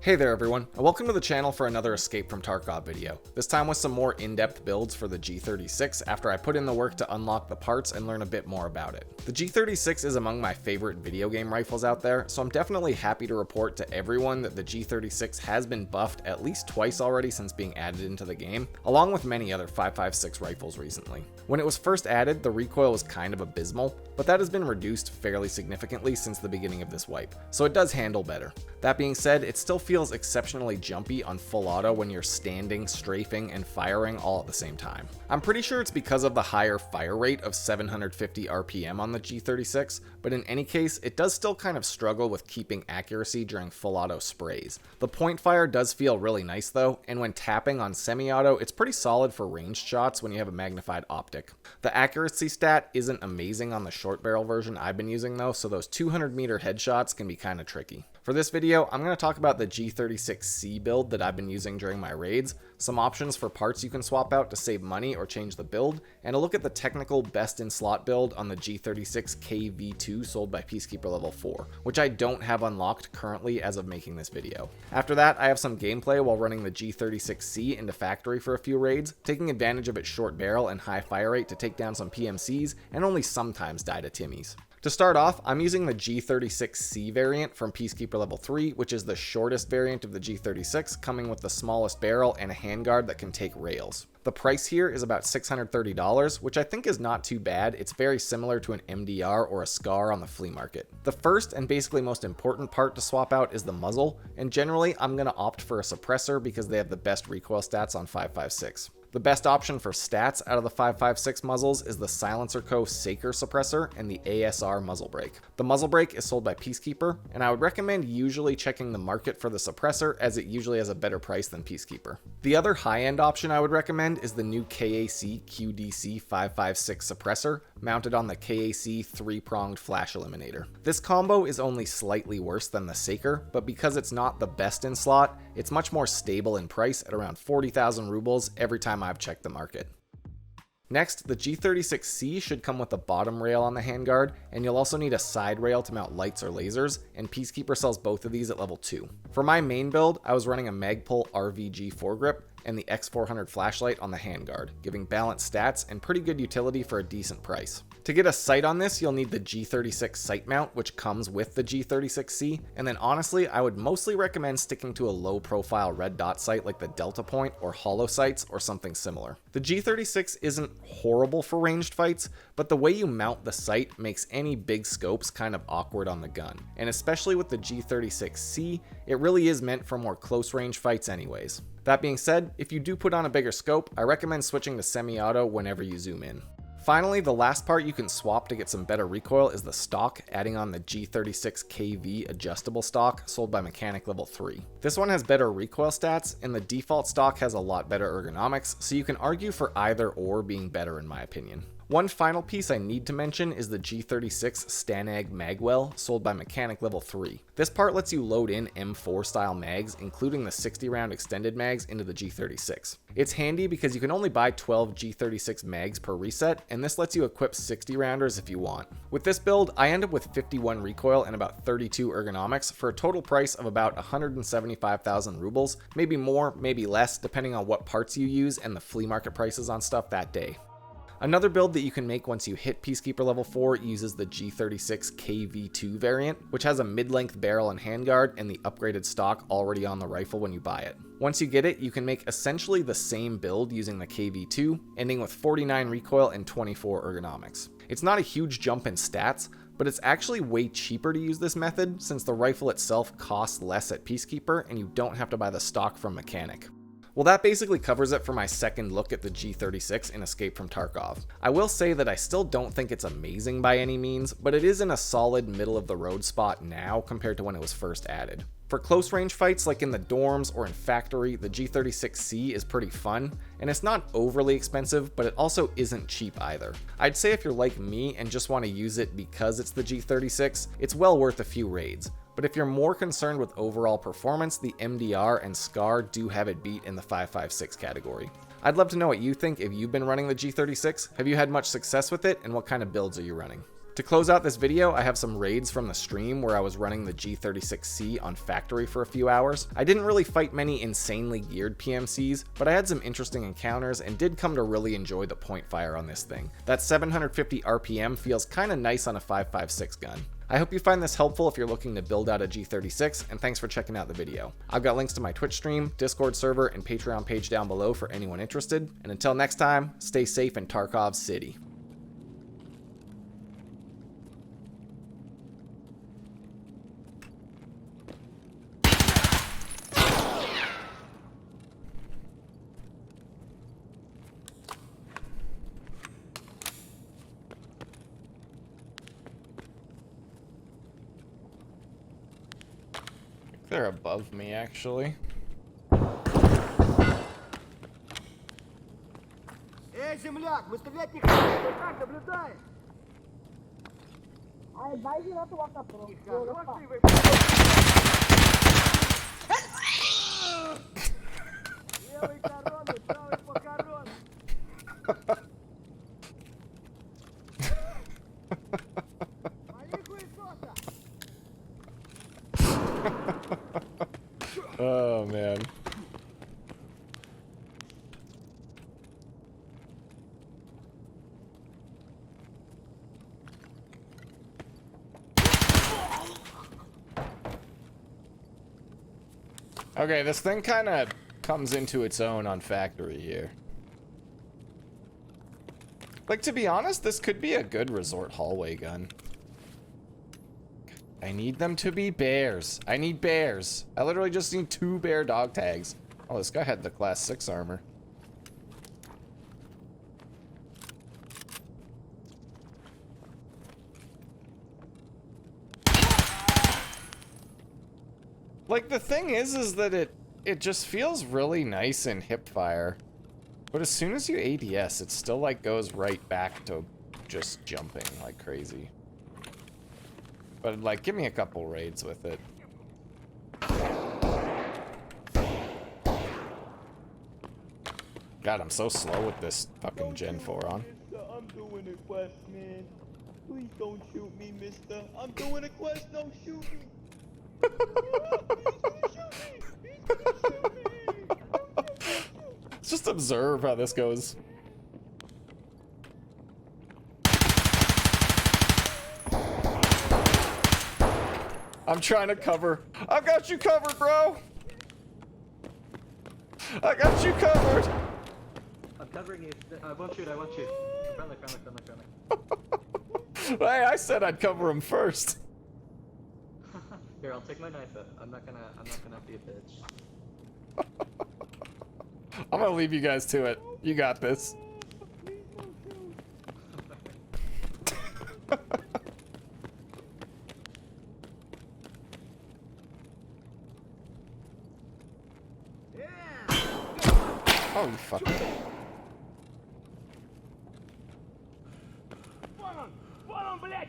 Hey there everyone, and welcome to the channel for another Escape from Tarkov video, this time with some more in-depth builds for the G36 after I put in the work to unlock the parts and learn a bit more about it. The G36 is among my favorite video game rifles out there, so I'm definitely happy to report to everyone that the G36 has been buffed at least twice already since being added into the game, along with many other 5.56 rifles recently. When it was first added, the recoil was kind of abysmal, but that has been reduced fairly significantly since the beginning of this wipe, so it does handle better. That being said, it still feels exceptionally jumpy on full auto when you're standing, strafing, and firing all at the same time. I'm pretty sure it's because of the higher fire rate of 750 RPM on the G36, but in any case, it does still kind of struggle with keeping accuracy during full auto sprays. The point fire does feel really nice though, and when tapping on semi-auto, it's pretty solid for ranged shots when you have a magnified optic. The accuracy stat isn't amazing on the short barrel version I've been using though, so those 200 meter headshots can be kind of tricky. For this video, I'm going to talk about the G36C build that I've been using during my raids, some options for parts you can swap out to save money or change the build, and a look at the technical best in slot build on the G36K V2 sold by Peacekeeper level 4, which I don't have unlocked currently as of making this video. After that, I have some gameplay while running the G36C into factory for a few raids, taking advantage of its short barrel and high fire rate to take down some PMCs and only sometimes die to Timmies. To start off, I'm using the G36C variant from Peacekeeper level 3, which is the shortest variant of the G36, coming with the smallest barrel and a handguard that can take rails. The price here is about $630, which I think is not too bad. It's very similar to an MDR or a SCAR on the flea market. The first and basically most important part to swap out is the muzzle, and generally I'm going to opt for a suppressor because they have the best recoil stats on 5.56. The best option for stats out of the 5.56 muzzles is the Silencer Co. Saker suppressor and the ASR muzzle brake. The muzzle brake is sold by Peacekeeper, and I would recommend usually checking the market for the suppressor as it usually has a better price than Peacekeeper. The other high-end option I would recommend is the new KAC QDC 5.56 suppressor mounted on the KAC 3-pronged flash eliminator. This combo is only slightly worse than the Saker, but because it's not the best in slot, it's much more stable in price at around 40,000 rubles every time I've checked the market. Next, the G36C should come with a bottom rail on the handguard, and you'll also need a side rail to mount lights or lasers, and Peacekeeper sells both of these at level 2. For my main build, I was running a Magpul RVG foregrip and the X400 flashlight on the handguard, giving balanced stats and pretty good utility for a decent price. To get a sight on this, you'll need the G36 sight mount, which comes with the G36C, and then honestly, I would mostly recommend sticking to a low profile red dot sight like the Delta Point or Hollow Sights or something similar. The G36 isn't horrible for ranged fights, but the way you mount the sight makes any big scopes kind of awkward on the gun, and especially with the G36C, it really is meant for more close range fights anyways. That being said, if you do put on a bigger scope, I recommend switching to semi-auto whenever you zoom in. Finally, the last part you can swap to get some better recoil is the stock, adding on the G36KV adjustable stock sold by Mechanic level 3. This one has better recoil stats, and the default stock has a lot better ergonomics, so you can argue for either or being better in my opinion. One final piece I need to mention is the G36 Stanag Magwell sold by Mechanic level 3. This part lets you load in M4 style mags, including the 60 round extended mags, into the G36. It's handy because you can only buy 12 G36 mags per reset, and this lets you equip 60 rounders if you want. With this build, I end up with 51 recoil and about 32 ergonomics for a total price of about 175,000 rubles, maybe more, maybe less, depending on what parts you use and the flea market prices on stuff that day. Another build that you can make once you hit Peacekeeper level 4 uses the G36K V2 variant, which has a mid-length barrel and handguard and the upgraded stock already on the rifle when you buy it. Once you get it, you can make essentially the same build using the KV2, ending with 49 recoil and 24 ergonomics. It's not a huge jump in stats, but it's actually way cheaper to use this method since the rifle itself costs less at Peacekeeper and you don't have to buy the stock from Mechanic. Well, that basically covers it for my second look at the G36 in Escape from Tarkov. I will say that I still don't think it's amazing by any means, but it is in a solid middle of the road spot now compared to when it was first added. For close range fights like in the dorms or in factory, the G36C is pretty fun, and it's not overly expensive, but it also isn't cheap either. I'd say if you're like me and just want to use it because it's the G36, it's well worth a few raids. But if you're more concerned with overall performance, the MDR and SCAR do have it beat in the 5.56 category. I'd love to know what you think if you've been running the G36. Have you had much success with it, and what kind of builds are you running? To close out this video, I have some raids from the stream where I was running the G36C on factory for a few hours. I didn't really fight many insanely geared PMCs, but I had some interesting encounters and did come to really enjoy the point fire on this thing. That 750 RPM feels kinda nice on a 5.56 gun. I hope you find this helpful if you're looking to build out a G36, and thanks for checking out the video. I've got links to my Twitch stream, Discord server, and Patreon page down below for anyone interested. And until next time, stay safe in Tarkov City. They're above me, actually. Эй, земляк, вы стрелять не хотите, как наблюдаешь? Белый корону, белый похорон. Oh, man. Okay, this thing kind of comes into its own on factory here. Like, to be honest, this could be a good resort hallway gun. I need them to be bears. I need bears. I literally just need 2 bear dog tags. Oh, this guy had the class 6 armor. Like, the thing is that it just feels really nice in hip fire. But as soon as you ADS, it still, like, goes right back to just jumping like crazy. But, like, give me a couple raids with it. God, I'm so slow with this fucking Gen 4 on. I'm doing a quest, man. Please don't shoot me, mister. I'm doing a quest, don't shoot me. He's gonna shoot me. He's gonna shoot me. Let's just observe how this goes. I'm trying to cover. I got you covered, bro. I got you covered. I'm covering you. I won't shoot. I won't shoot. Friendly, friendly, friendly, friendly. Hey, I said I'd cover him first. Here, I'll take my knife out. I'm not gonna be a bitch. I'm gonna leave you guys to it. You got this. Oh, you fuck. Вон он, блядь!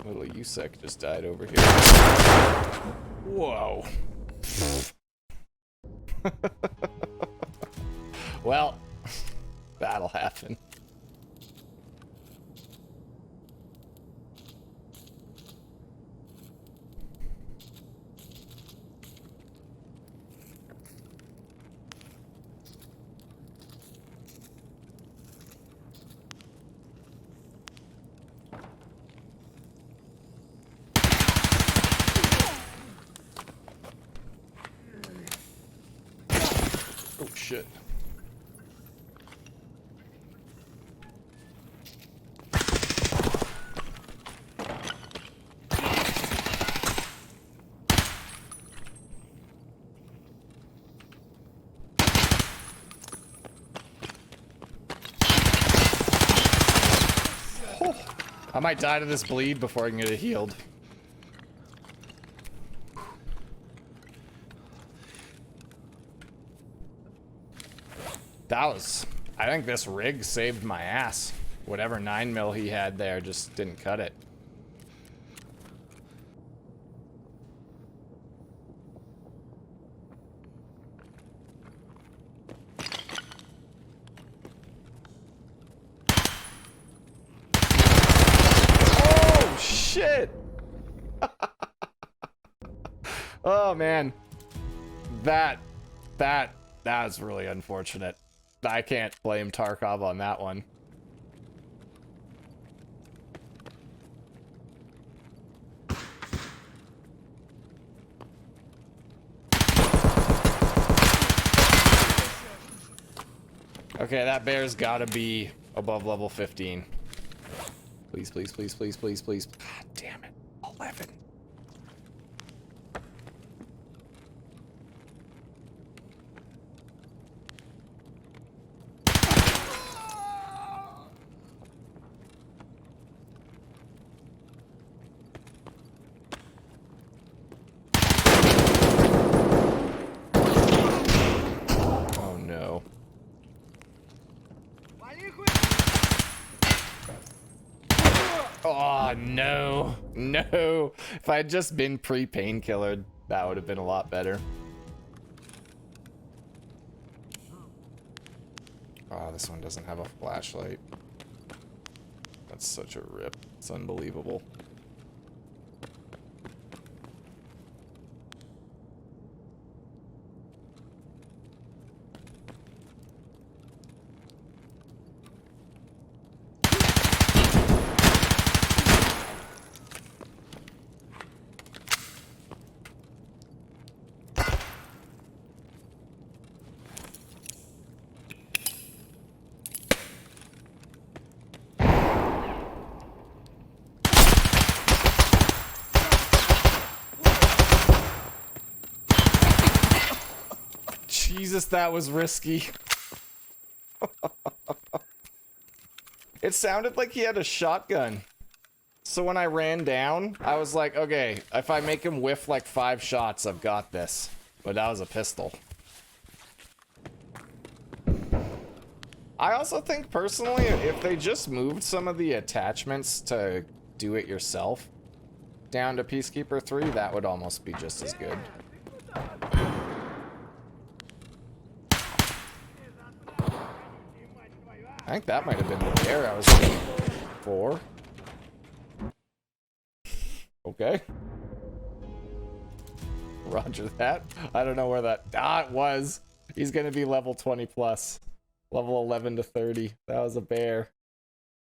Little USEC just died over here. Whoa. Well, that'll happen. Oh shit. I might die to this bleed before I can get it healed. That was... I think this rig saved my ass. Whatever 9mm he had there just didn't cut it. Oh, shit! Oh, man. That was really unfortunate. I can't blame Tarkov on that one. Okay, that bear's gotta be above level 15. Please, please, please, please, please, please. God damn it. 11. Oh no. Oh no. No. If I had just been pre-painkillered, that would have been a lot better. Oh, this one doesn't have a flashlight. That's such a rip. It's unbelievable. Jesus, that was risky. It sounded like he had a shotgun. So when I ran down, I was like, okay, if I make him whiff like 5 shots, I've got this. But that was a pistol. I also think, personally, if they just moved some of the attachments to do it yourself down to Peacekeeper 3, that would almost be just as good. I think that might have been the bear I was looking for. Okay. Roger that. I don't know where that... Ah, it was. He's gonna be level 20 plus. Level 11 to 30. That was a bear.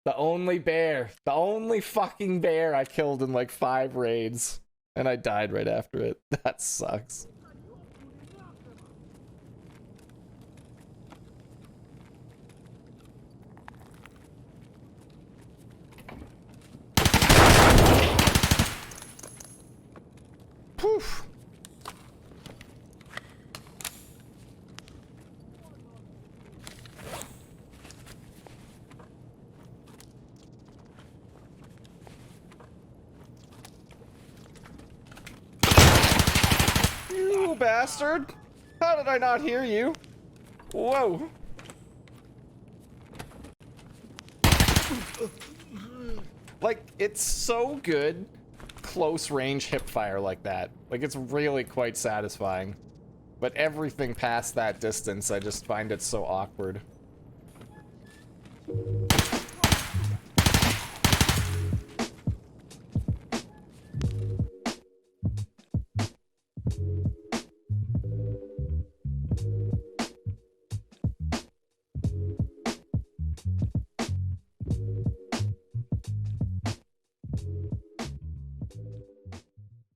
The only bear. The only fucking bear I killed in like 5 raids. And I died right after it. That sucks. Poof. You bastard! How did I not hear you? Whoa! Like, it's so good close range hip fire like that. Like, it's really quite satisfying. But everything past that distance, I just find it so awkward.